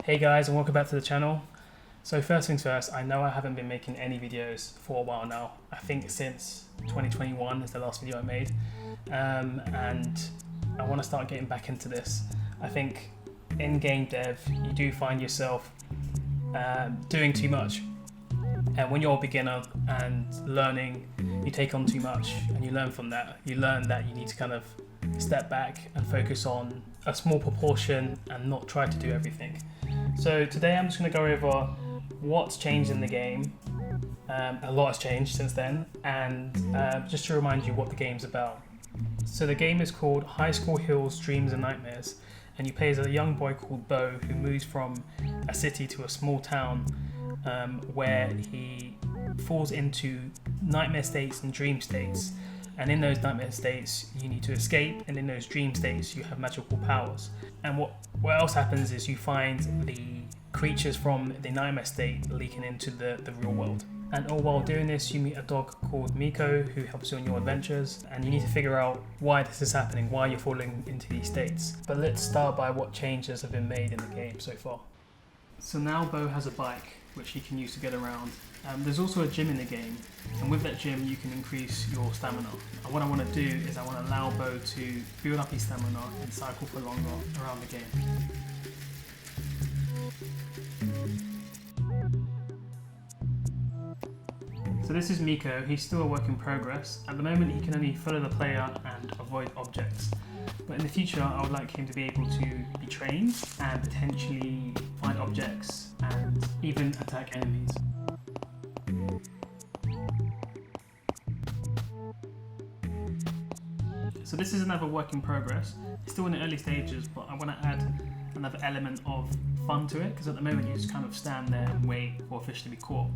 Hey guys, and welcome back to the channel. So first things first, I know I haven't been making any videos for a while now. I think since 2021 is the last video I made, and I want to start getting back into this. I think in game dev you do find yourself doing too much, and when you're a beginner and learning, you take on too much, and you learn from that. You learn that you need to kind of step back and focus on a small proportion and not try to do everything. So today I'm just going to go over what's changed in the game. A lot has changed since then, and just to remind you what the game's about. So the game is called High School Heroes Dreams and Nightmares, and you play as a young boy called Bo who moves from a city to a small town where he falls into nightmare states and dream states. And in those nightmare states, you need to escape, and in those dream states, you have magical powers. And what else happens is you find the creatures from the nightmare state leaking into the real world. And all while doing this, you meet a dog called Miko who helps you on your adventures, and you need to figure out why this is happening, why you're falling into these states. But let's start by what changes have been made in the game so far. So now Bo has a bike which he can use to get around. There's also a gym in the game, and with that gym you can increase your stamina. And what I want to do is I want to allow Bo to build up his stamina and cycle for longer around the game. So this is Miko. He's still a work in progress. At the moment he can only follow the player and avoid objects, but in the future I would like him to be able to be trained and potentially find objects and even attack enemies. So this is another work in progress. It's still in the early stages, but I want to add another element of fun to it, because at the moment you just kind of stand there and wait for a fish to be caught,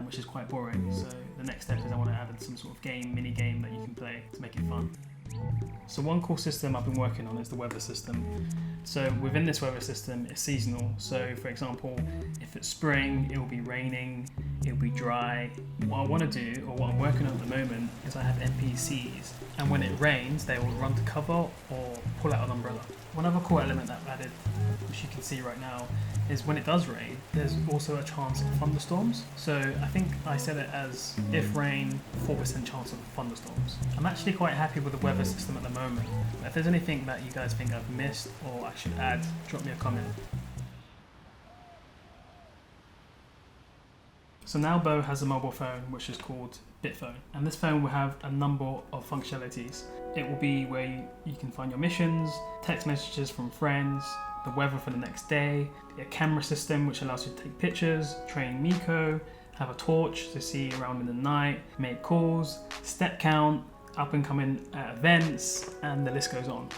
which is quite boring. So the next step is I want to add some sort of mini game that you can play to make it fun. So one cool system I've been working on is the weather system. So within this weather system, it's seasonal. So for example, if it's spring, it will be raining, it will be dry. What I want to do, or what I'm working on at the moment, is I have NPCs, and when it rains, they will run to cover or pull out an umbrella. One other cool element that I've added, which you can see right now, is when it does rain, there's also a chance of thunderstorms. So I think I set it as if rain, 4% chance of thunderstorms. I'm actually quite happy with the weather system at the moment. If there's anything that you guys think I've missed or I should add, drop me a comment. So now Bo has a mobile phone which is called Bitphone, and this phone will have a number of functionalities. It will be where you can find your missions, text messages from friends, the weather for the next day, a camera system which allows you to take pictures, train Miko, have a torch to see around in the night, make calls, step count, up and coming events, and the list goes on.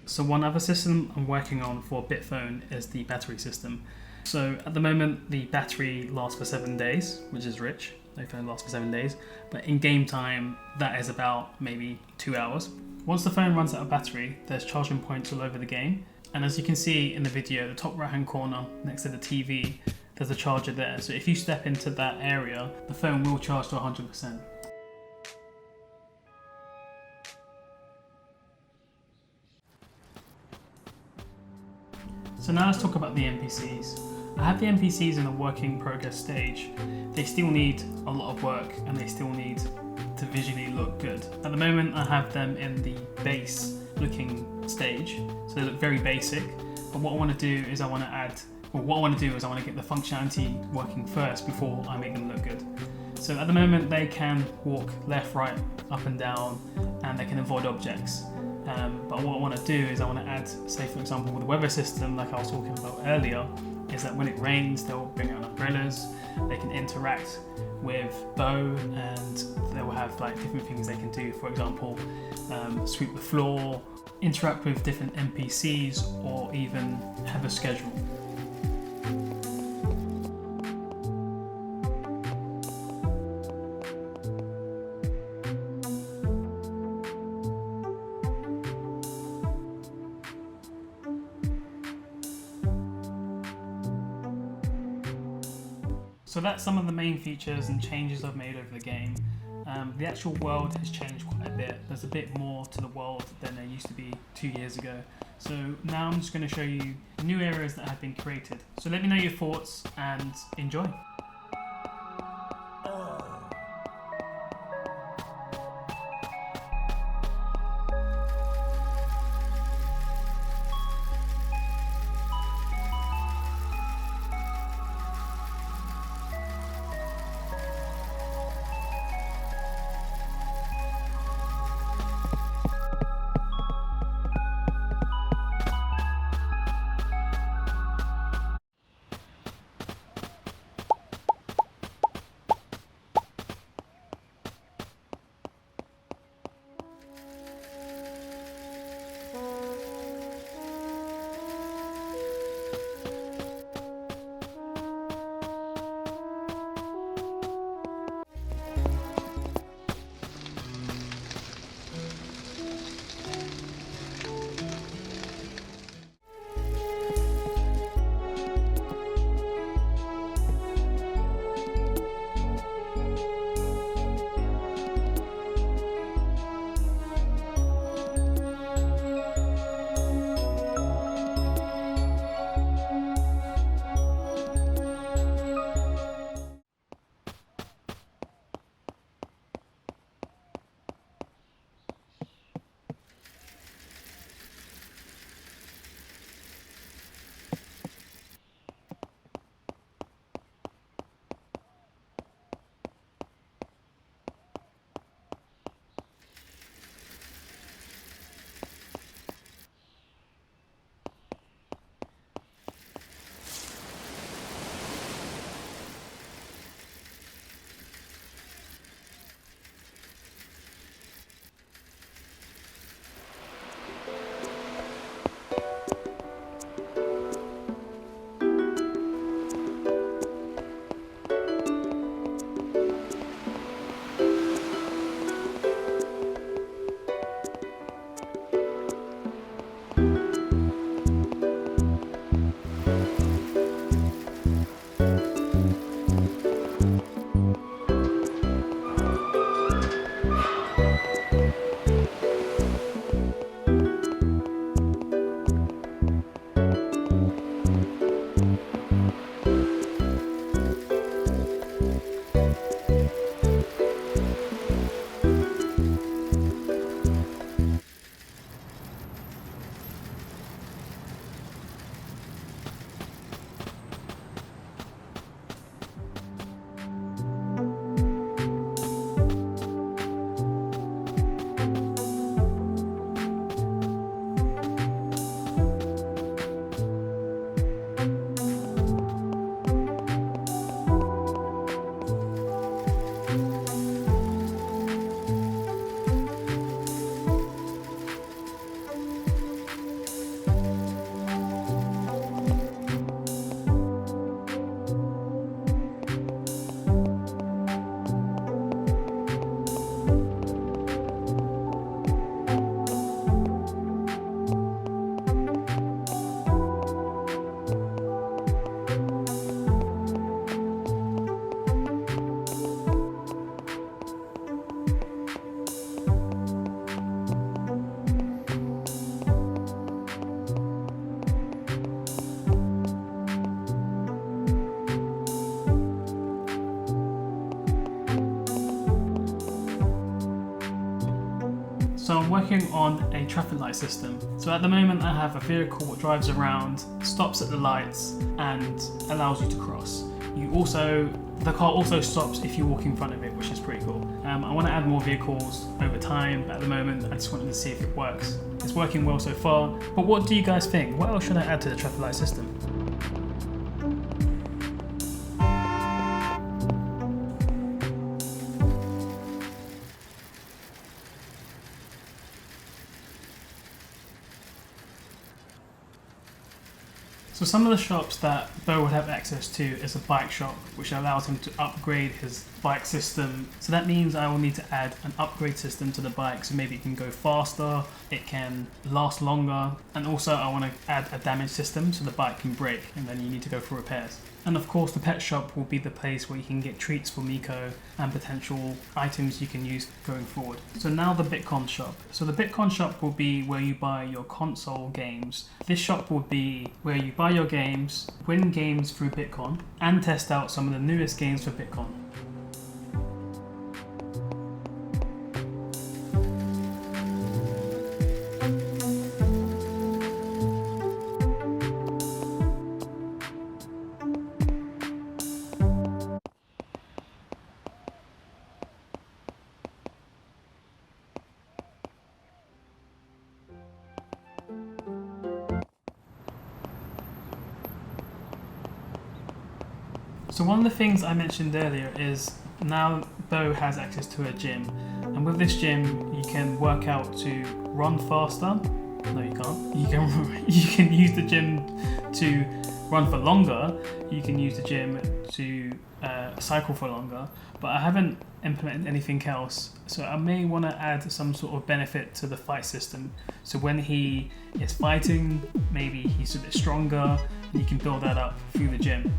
So one other system I'm working on for Bitphone is the battery system. So at the moment the battery lasts for 7 days, which is rich. The phone lasts for 7 days, but in game time that is about maybe 2 hours. Once the phone runs out of battery, there's charging points all over the game, and as you can see in the video, the top right hand corner next to the TV, there's a charger there. So if you step into that area, the phone will charge to 100%. So now let's talk about the NPCs. I have the NPCs in a work in progress stage. They still need a lot of work, and they still need to visually look good. At the moment I have them in the base looking stage, so they look very basic. But what I want to do is I want to get the functionality working first before I make them look good. So at the moment they can walk left, right, up and down, and they can avoid objects. But what I want to do is I want to add, say for example with the weather system like I was talking about earlier, is that when it rains they'll bring out umbrellas, they can interact with Bo, and they will have like different things they can do. For example, sweep the floor, interact with different NPCs, or even have a schedule. So that's some of the main features and changes I've made over the game. The actual world has changed quite a bit. There's a bit more to the world than there used to be 2 years ago. So now I'm just going to show you new areas that have been created. So let me know your thoughts and enjoy. So I'm working on a traffic light system. So at the moment I have a vehicle that drives around, stops at the lights and allows you to cross. The car also stops if you walk in front of it, which is pretty cool. I want to add more vehicles over time, but at the moment I just wanted to see if it works. It's working well so far, but what do you guys think? What else should I add to the traffic light system? So some of the shops that Bo would have access to is a bike shop, which allows him to upgrade his bike system. So that means I will need to add an upgrade system to the bike, so maybe it can go faster, it can last longer, and also I want to add a damage system so the bike can break and then you need to go for repairs. And of course the pet shop will be the place where you can get treats for Miko and potential items you can use going forward. So now the Bitcoin shop. So the Bitcoin shop will be where you buy your console games. This shop will be where you buy your games, win games through Bitcoin, and test out some of the newest games for Bitcoin. So one of the things I mentioned earlier is now Bo has access to a gym, and with this gym you can work out to run faster. No, you can't. You can use the gym to run for longer. You can use the gym to cycle for longer. But I haven't implemented anything else, so I may want to add some sort of benefit to the fight system. So when he is fighting, maybe he's a bit stronger, and you can build that up through the gym.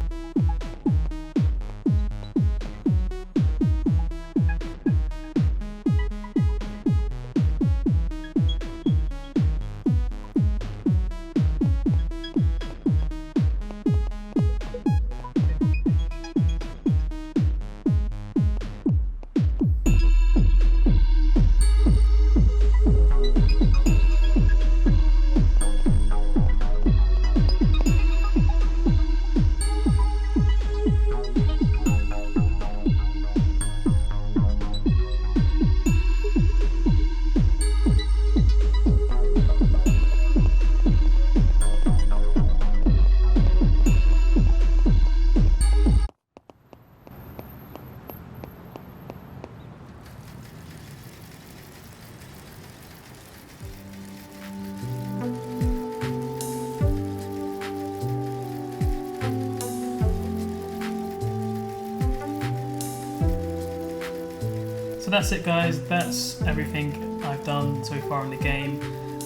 So that's it guys, that's everything I've done so far in the game.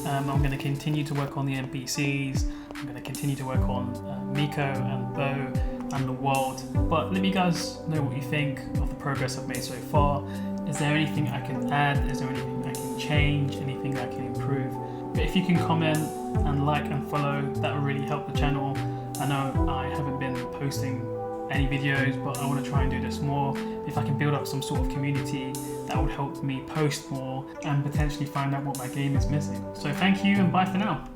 I'm going to continue to work on the NPCs, I'm going to continue to work on Miko and Bo and the world, but let me guys know what you think of the progress I've made so far. Is there anything I can add? Is there anything I can change? Anything I can improve? But if you can comment and like and follow, that will really help the channel. I know I haven't been posting any videos, but I want to try and do this more. If I can build up some sort of community, that would help me post more and potentially find out what my game is missing. So thank you and bye for now.